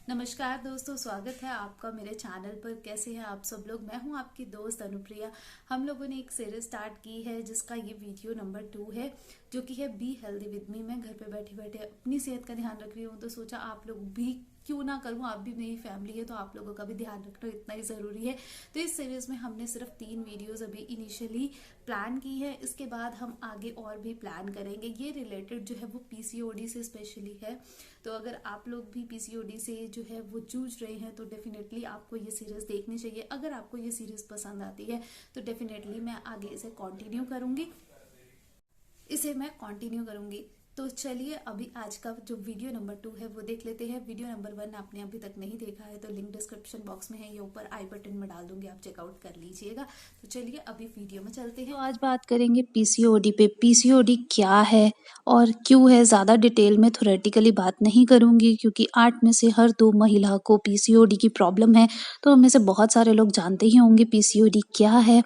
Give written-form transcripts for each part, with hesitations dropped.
नमस्कार दोस्तों, स्वागत है आपका मेरे चैनल पर। कैसे हैं आप सब लोग? मैं हूं आपकी दोस्त अनुप्रिया। हम लोगों ने एक सीरीज स्टार्ट की है जिसका ये वीडियो नंबर 2 है, जो कि है बी हेल्दी विद मी। मैं घर पे बैठे बैठे अपनी सेहत का ध्यान रख रही हूँ, तो सोचा आप लोग भी क्यों ना करूँ। आप भी मेरी फैमिली है तो आप लोगों का भी ध्यान रखना इतना ही ज़रूरी है। तो इस सीरीज़ में हमने सिर्फ 3 वीडियोज़ अभी इनिशियली प्लान की है। इसके बाद हम आगे और भी प्लान करेंगे। ये रिलेटेड जो है वो पीसीओडी से स्पेशली है। तो अगर आप लोग भी पीसीओडी से जो है वो जूझ रहे हैं तो डेफिनेटली आपको ये सीरीज़ देखनी चाहिए। अगर आपको ये सीरीज़ पसंद आती है तो डेफिनेटली मैं आगे इसे मैं कंटिन्यू करूंगी। तो चलिए अभी आज का जो वीडियो नंबर 2 है वो देख लेते हैं। वीडियो नंबर 1 आपने अभी तक नहीं देखा है तो लिंक डिस्क्रिप्शन बॉक्स में है, ये ऊपर आई बटन में डाल दूंगी, आप चेकआउट कर लीजिएगा। तो चलिए अभी वीडियो में चलते हैं। तो आज बात करेंगे पीसीओडी पे। पीसीओडी क्या है और क्यों है, ज़्यादा डिटेल में थ्योरेटिकली बात नहीं करूंगी क्योंकि 8 में से हर 2 महिला को पीसीओडी की प्रॉब्लम है। तो उनमें से बहुत सारे लोग जानते ही होंगे पीसीओडी क्या है।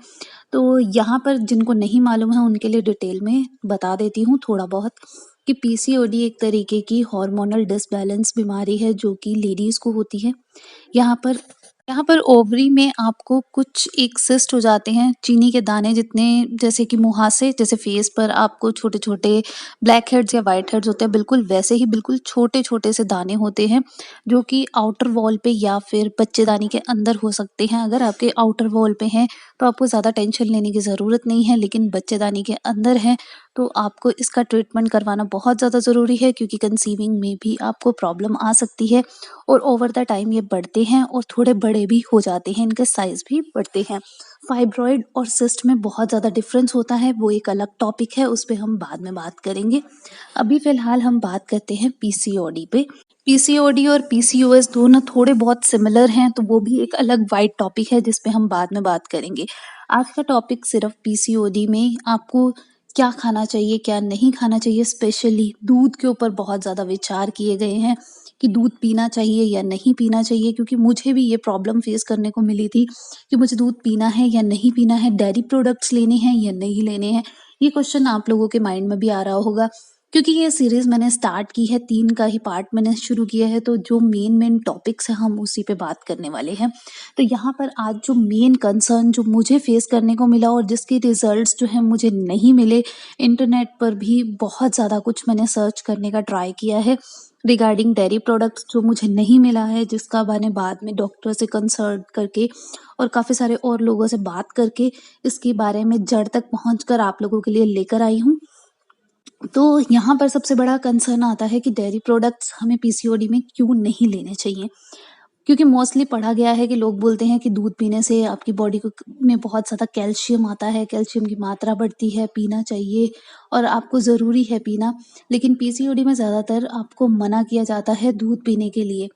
तो यहाँ पर जिनको नहीं मालूम है उनके लिए डिटेल में बता देती हूँ थोड़ा बहुत कि पीसीओडी एक तरीके की हार्मोनल डिसबैलेंस बीमारी है जो कि लेडीज़ को होती है। यहाँ पर यहाँ पर ओवरी में आपको कुछ एक सिस्ट हो जाते हैं, चीनी के दाने जितने, जैसे कि मुहासे, जैसे फेस पर आपको छोटे-छोटे ब्लैक हेड्स या व्हाइट हेड्स होते हैं, बिल्कुल वैसे ही बिल्कुल छोटे-छोटे से दाने होते हैं, जो कि आउटर वॉल पे या फिर बच्चेदानी के अंदर हो सकते हैं। अगर आपके आउटर वॉल पे हैं, तो आपको ज़्यादा टेंशन लेने की ज़रूरत नहीं है, लेकिन बच्चेदानी के अंदर हैं, तो आपको इसका ट्रीटमेंट करवाना बहुत ज़्यादा ज़रूरी है क्योंकि कंसीविंग में भी आपको प्रॉब्लम आ सकती है और ओवर द टाइम ये बढ़ते हैं और थोड़े बड़े भी हो जाते हैं, इनके साइज़ भी बढ़ते हैं। फाइब्रॉइड और सिस्ट में बहुत ज़्यादा डिफरेंस होता है, वो एक अलग टॉपिक है, उस पे हम बाद में बात करेंगे। अभी फ़िलहाल हम बात करते हैं पीसीओडी पे। पीसीओडी और पीसीओएस दोनों थोड़े बहुत सिमिलर हैं, तो वो भी एक अलग वाइड टॉपिक है जिस पे हम बाद में बात करेंगे। आज का टॉपिक सिर्फ पीसीओडी में आपको क्या खाना चाहिए, क्या नहीं खाना चाहिए, स्पेशली दूध के ऊपर बहुत ज़्यादा विचार किए गए हैं कि दूध पीना चाहिए या नहीं पीना चाहिए, क्योंकि मुझे भी ये प्रॉब्लम फेस करने को मिली थी कि मुझे दूध पीना है या नहीं पीना है, डेयरी प्रोडक्ट्स लेने हैं या नहीं लेने हैं। ये क्वेश्चन आप लोगों के माइंड में भी आ रहा होगा क्योंकि ये सीरीज़ मैंने स्टार्ट की है, 3 का ही पार्ट मैंने शुरू किया है, तो जो मेन टॉपिक्स हैं हम उसी पे बात करने वाले हैं। तो यहाँ पर आज जो मेन कंसर्न जो मुझे फेस करने को मिला और जिसके रिजल्ट्स जो हैं मुझे नहीं मिले, इंटरनेट पर भी बहुत ज़्यादा कुछ मैंने सर्च करने का ट्राई किया है रिगार्डिंग डेयरी प्रोडक्ट्स, जो मुझे नहीं मिला है, जिसका मैंने बाद में डॉक्टर से कंसल्ट करके और काफ़ी सारे और लोगों से बात करके इसके बारे में जड़ तक पहुँचकर आप लोगों के लिए लेकर आई हूँ। तो यहाँ पर सबसे बड़ा कंसर्न आता है कि डेयरी प्रोडक्ट्स हमें पीसीओडी में क्यों नहीं लेने चाहिए, क्योंकि मोस्टली पढ़ा गया है कि लोग बोलते हैं कि दूध पीने से आपकी बॉडी को में बहुत ज़्यादा कैल्शियम आता है, कैल्शियम की मात्रा बढ़ती है, पीना चाहिए और आपको ज़रूरी है पीना। लेकिन पीसीओडी में ज़्यादातर आपको मना किया जाता है दूध पीने के लिए।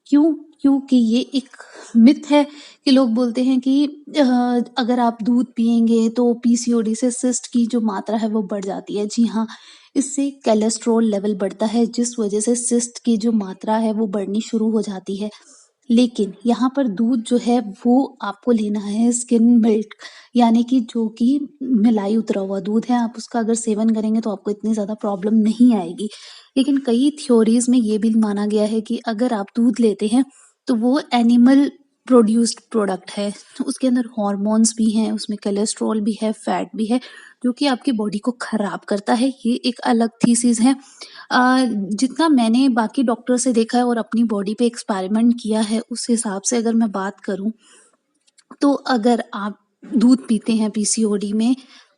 क्यों? क्योंकि ये एक मिथ है कि लोग बोलते हैं कि अगर आप दूध पिएँगे तो पीसीओडी से सिस्ट की जो मात्रा है वो बढ़ जाती है। जी हाँ, इससे कोलेस्ट्रॉल लेवल बढ़ता है जिस वज़ह से सिस्ट की जो मात्रा है वो बढ़नी शुरू हो जाती है। लेकिन यहाँ पर दूध जो है वो आपको लेना है स्किम मिल्क, यानी कि जो कि मिलाई उतरा हुआ दूध है, आप उसका अगर सेवन करेंगे तो आपको इतनी ज़्यादा प्रॉब्लम नहीं आएगी। लेकिन कई थ्योरीज़ में ये भी माना गया है कि अगर आप दूध लेते हैं तो वो एनिमल प्रोड्यूस्ड प्रोडक्ट है, उसके अंदर हॉर्मोन्स भी हैं, उसमें कोलेस्ट्रॉल भी है, फैट भी है, जो कि आपकी बॉडी को खराब करता है। ये एक अलग थीसिस है। जितना मैंने बाकी डॉक्टर से देखा है और अपनी बॉडी पे एक्सपेरिमेंट किया है, उस हिसाब से अगर मैं बात करूँ, तो अगर आप दूध पीते हैं पीसीओडी में,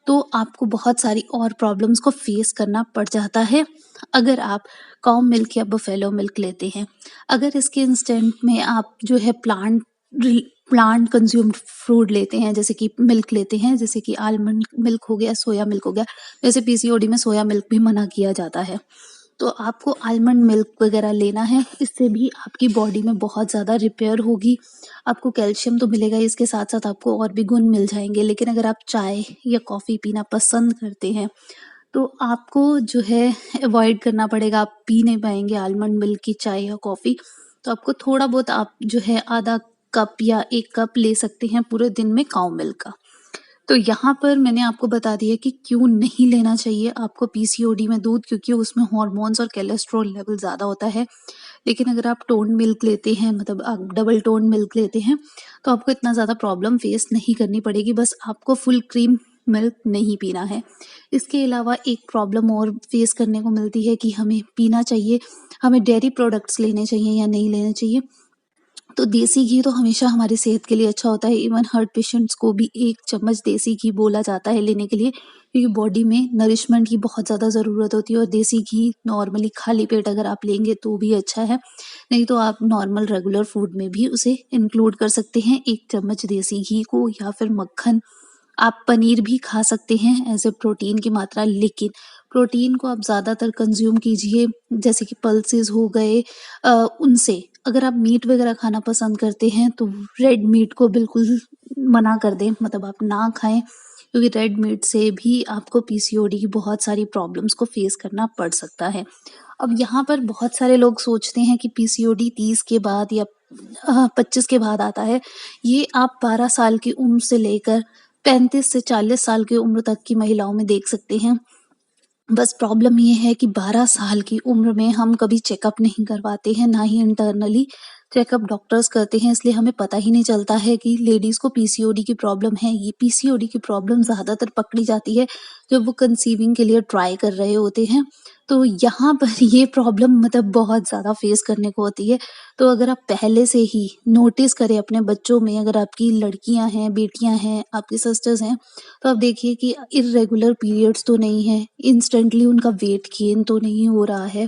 तो आपको बहुत सारी और प्रॉब्लम्स को फेस करना पड़ जाता है। अगर आप काऊ मिल्क या बफेलो मिल्क लेते हैं, अगर इसके इंस्टेंट में आप जो है प्लांट कंज्यूम्ड फूड लेते हैं, जैसे कि मिल्क लेते हैं, जैसे कि आलमंड मिल्क हो गया, सोया मिल्क हो गया, वैसे पीसीओडी में सोया मिल्क भी मना किया जाता है। तो आपको आलमंड मिल्क वगैरह लेना है, इससे भी आपकी बॉडी में बहुत ज़्यादा रिपेयर होगी। आपको कैल्शियम तो मिलेगा ही, इसके साथ-साथ आपको और भी गुण मिल जाएँगे। लेकिन अगर आप चाय या कॉफ़ी पीना पसंद करते हैं, तो आपको जो है अवॉइड करना पड़ेगा, आप पी नहीं पाएँगे आलमंड मिल्क की चाय या कॉफ़ी। तो आपको थोड़ा बहुत आप जो है आधा कप या 1 कप ले सकते हैं पूरे दिन में काऊ मिल्क का। तो यहाँ पर मैंने आपको बता दिया कि क्यों नहीं लेना चाहिए आपको पीसीओडी में दूध, क्योंकि उसमें हॉर्मोन्स और कोलेस्ट्रॉल लेवल ज़्यादा होता है। लेकिन अगर आप टोन मिल्क लेते हैं, मतलब आप डबल टोन मिल्क लेते हैं, तो आपको इतना ज़्यादा प्रॉब्लम फेस नहीं करनी पड़ेगी, बस आपको फुल क्रीम मिल्क नहीं पीना है। इसके अलावा एक प्रॉब्लम और फेस करने को मिलती है कि हमें पीना चाहिए, हमें डेयरी प्रोडक्ट्स लेने चाहिए या नहीं लेने चाहिए। तो देसी घी तो हमेशा हमारी सेहत के लिए अच्छा होता है। इवन हार्ट पेशेंट्स को भी 1 चम्मच देसी घी बोला जाता है लेने के लिए, क्योंकि बॉडी में नरिशमेंट की बहुत ज़्यादा ज़रूरत होती है। और देसी घी नॉर्मली खाली पेट अगर आप लेंगे तो भी अच्छा है, नहीं तो आप नॉर्मल रेगुलर फूड में भी उसे इंक्लूड कर सकते हैं 1 चम्मच देसी घी को, या फिर मक्खन। आप पनीर भी खा सकते हैं एज़ अ प्रोटीन की मात्रा, लेकिन प्रोटीन को आप ज़्यादातर कंज़्यूम कीजिए जैसे कि पल्सेस हो गए, उनसे। अगर आप मीट वगैरह खाना पसंद करते हैं तो रेड मीट को बिल्कुल मना कर दें, मतलब आप ना खाएँ, क्योंकि रेड मीट से भी आपको पीसीओडी की बहुत सारी प्रॉब्लम्स को फेस करना पड़ सकता है। अब यहाँ पर बहुत सारे लोग सोचते हैं कि पीसीओडी 30 के बाद या 25 के बाद आता है। ये आप 12 साल की उम्र से लेकर 35 से 40 साल की उम्र तक की महिलाओं में देख सकते हैं। बस प्रॉब्लम ये है कि 12 साल की उम्र में हम कभी चेकअप नहीं करवाते हैं, ना ही इंटरनली चेकअप डॉक्टर्स करते हैं, इसलिए हमें पता ही नहीं चलता है कि लेडीज़ को पीसीओडी की प्रॉब्लम है। ये पीसीओडी की प्रॉब्लम ज़्यादातर पकड़ी जाती है जब वो कंसीविंग के लिए ट्राई कर रहे होते हैं। तो यहाँ पर ये प्रॉब्लम मतलब बहुत ज़्यादा फेस करने को होती है। तो अगर आप पहले से ही नोटिस करें अपने बच्चों में, अगर आपकी लड़कियाँ हैं, बेटियाँ हैं, आपकी सिस्टर्स हैं, तो आप देखिए कि इर्रेगुलर पीरियड्स तो नहीं है, इंस्टेंटली उनका वेट गेन तो नहीं हो रहा है,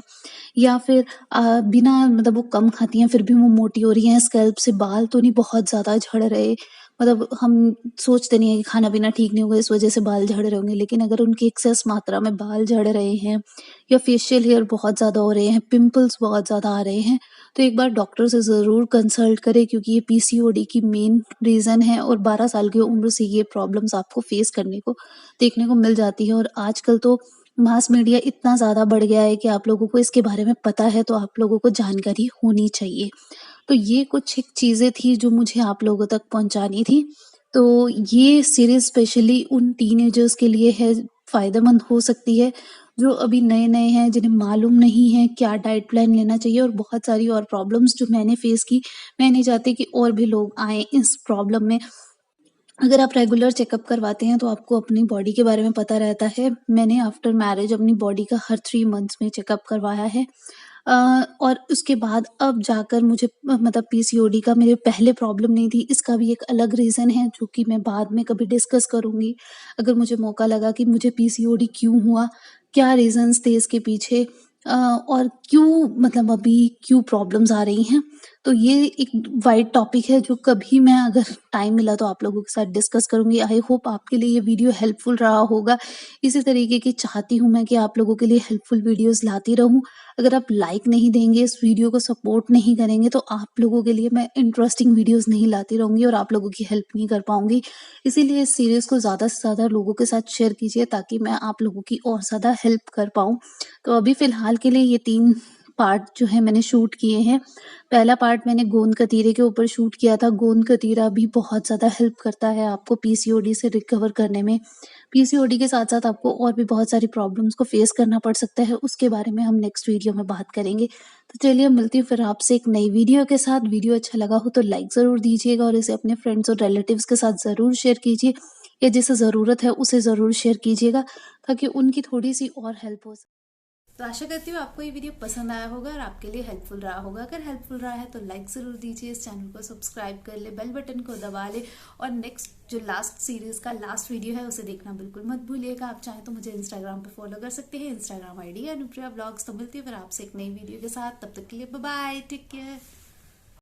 या फिर बिना मतलब वो कम खाती हैं फिर भी वो मोटी हो रही हैं, स्कैल्प से बाल तो नहीं बहुत ज़्यादा झड़ रहे। मतलब हम सोचते नहीं है कि खाना-पीना ठीक नहीं होगा इस वज़ह से बाल झड़ रहे होंगे, लेकिन अगर उनकी एक्सेस मात्रा में बाल झड़ रहे हैं या फेशियल हेयर बहुत ज़्यादा हो रहे हैं, पिंपल्स बहुत ज़्यादा आ रहे हैं, तो एक बार डॉक्टर से ज़रूर कंसल्ट करें, क्योंकि ये पीसीओडी की मेन रीज़न है और 12 साल की उम्र से ये प्रॉब्लम्स आपको फेस करने को देखने को मिल जाती है। और आजकल तो मास मीडिया इतना ज़्यादा बढ़ गया है कि आप लोगों को इसके बारे में पता है, तो आप लोगों को जानकारी होनी चाहिए। तो ये कुछ एक चीज़ें थी जो मुझे आप लोगों तक पहुँचानी थी। तो ये सीरीज़ स्पेशली उन टीनेजर्स के लिए है, फ़ायदेमंद हो सकती है, जो अभी नए-नए हैं, जिन्हें मालूम नहीं है क्या डाइट प्लान लेना चाहिए, और बहुत सारी और प्रॉब्लम्स जो मैंने फेस की। मैं नहीं चाहती कि और भी लोग आएँ इस प्रॉब्लम में। अगर आप रेगुलर चेकअप करवाते हैं तो आपको अपनी बॉडी के बारे में पता रहता है। मैंने आफ्टर मैरिज अपनी बॉडी का हर 3 मंथ्स में चेकअप करवाया है। और उसके बाद अब जाकर मुझे मतलब पीसीओडी का मेरे पहले प्रॉब्लम नहीं थी। इसका भी एक अलग रीज़न है जो कि मैं बाद में कभी डिस्कस करूँगी। अगर मुझे मौका लगा कि मुझे पीसीओडी क्यों हुआ, क्या रीज़न्स थे इसके पीछे, और क्यों मतलब अभी क्यों प्रॉब्लम्स आ रही हैं। तो ये एक वाइड टॉपिक है जो कभी मैं अगर टाइम मिला तो आप लोगों के साथ डिस्कस करूँगी। आई होप आपके लिए ये वीडियो हेल्पफुल रहा होगा। इसी तरीके की चाहती हूँ मैं कि आप लोगों के लिए हेल्पफुल वीडियोज़ लाती रहूँ। अगर आप लाइक नहीं देंगे, इस वीडियो को सपोर्ट नहीं करेंगे, तो आप लोगों के लिए मैं इंटरेस्टिंग वीडियोज़ नहीं लाती रहूँगी और आप लोगों की हेल्प नहीं कर पाऊँगी। इसीलिए इस सीरीज़ को ज़्यादा से ज़्यादा लोगों के साथ शेयर कीजिए, ताकि मैं आप लोगों की और ज़्यादा हेल्प कर पाऊँ। तो अभी फ़िलहाल के लिए ये 3 पार्ट जो है मैंने शूट किए हैं। पहला पार्ट मैंने गोंद कतीरे के ऊपर शूट किया था। गोंद कतीरा भी बहुत ज़्यादा हेल्प करता है आपको पीसीओडी से रिकवर करने में। पीसीओडी के साथ-साथ आपको और भी बहुत सारी प्रॉब्लम्स को फेस करना पड़ सकता है, उसके बारे में हम नेक्स्ट वीडियो में बात करेंगे। तो चलिए मिलती हूँ फिर आपसे एक नई वीडियो के साथ। वीडियो अच्छा लगा हो तो लाइक ज़रूर दीजिएगा और इसे अपने फ्रेंड्स और रिलेटिव्स के साथ ज़रूर शेयर कीजिए, या जिसे ज़रूरत है उसे ज़रूर शेयर कीजिएगा, ताकि उनकी थोड़ी-सी और हेल्प हो सके। तो आशा करती हूँ आपको ये वीडियो पसंद आया होगा और आपके लिए हेल्पफुल रहा होगा। अगर हेल्पफुल रहा है तो लाइक ज़रूर दीजिए, इस चैनल को सब्सक्राइब कर ले, बेल बटन को दबा ले, और नेक्स्ट जो लास्ट सीरीज़ का लास्ट वीडियो है उसे देखना बिल्कुल मत भूलिएगा। आप चाहें तो मुझे इंस्टाग्राम पर फॉलो कर सकते हैं। इंस्टाग्राम आईडी है अनुप्रिया व्लॉग्स। तो मिलती है फिर आपसे एक नई वीडियो के साथ। तब तक के लिए बाय बाय, टेक केयर।